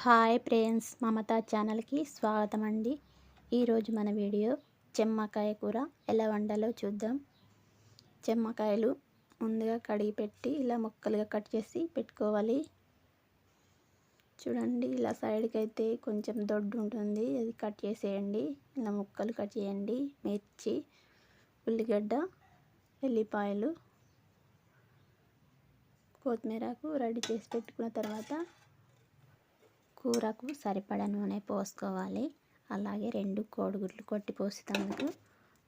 Hi friends, Mamata ఛానల్కి స్వాగతం అండి. ఈరోజు మన వీడియో చెమ్మకాయ కూర ఎలా వండాలో చూద్దాం. చెమ్మకాయలు ముందుగా కడిగి పెట్టి ఇలా ముక్కలుగా కట్ చేసి పెట్టుకోవాలి. చూడండి, ఇలా సైడ్కి అయితే కొంచెం దొడ్డు ఉంటుంది, అది కట్ చేసేయండి. ఇలా ముక్కలు కట్ చేయండి. మిర్చి, ఉల్లిగడ్డ, ఎల్లిపాయలు, కొత్తిమీరకు రెడీ చేసి పెట్టుకున్న తర్వాత కూరకు సరిపడా నూనె పోసుకోవాలి. అలాగే 2 కోడిగుడ్లు కొట్టి పోసేందుకు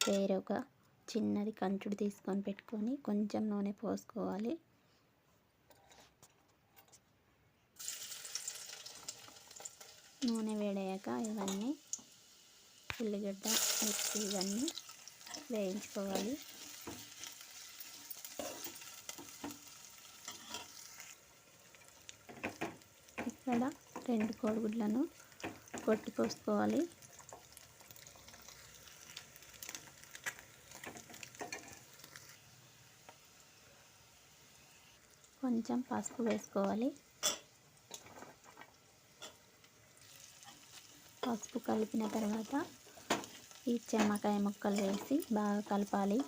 వేరొక చిన్నది కంచుడు తీసుకొని పెట్టుకొని కొంచెం నూనె పోసుకోవాలి. నూనె వేడయ్యాక ఇవన్నీ ఉల్లిగడ్డ, మిర్చి ఇవన్నీ వేయించుకోవాలి. ఇక్కడ 2 కోడిగుడ్లను కొట్టి పోసుకోవాలి. కొంచెం పసుపు వేసుకోవాలి. పసుపు కలిపిన తర్వాత ఈ చెమ్మకాయ ముక్కలు వేసి బాగా కలపాలి.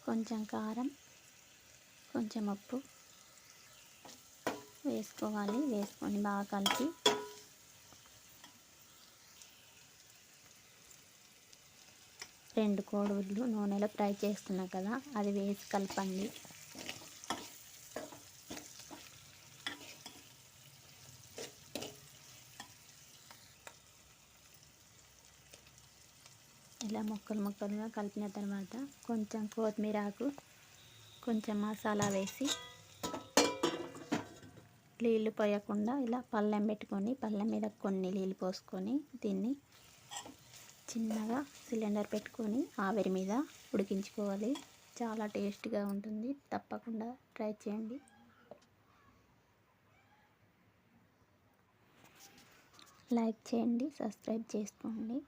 కొంచెం కారం, కొంచెం ఉప్పు వేసుకోవాలి. వేసుకొని బాగా కలిపి రెండు కోడిగుడ్లు నూనెలో ఫ్రై చేస్తున్నా కదా, అది వేసి కలపండి. ఇలా ముక్కలుగా కలిపిన తర్వాత కొంచెం కొత్తిమీరాకు, కొంచెం మసాలా వేసి నీళ్ళు పోయకుండా ఇలా పళ్ళెం పెట్టుకొని పళ్ళెం మీద కొన్ని నీళ్ళు పోసుకొని దీన్ని చిన్నగా సిలిండర్ పెట్టుకొని ఆవిరి మీద ఉడికించుకోవాలి. చాలా టేస్ట్గా ఉంటుంది, తప్పకుండా ట్రై చేయండి. లైక్ చేయండి, సబ్స్క్రైబ్ చేసుకోండి.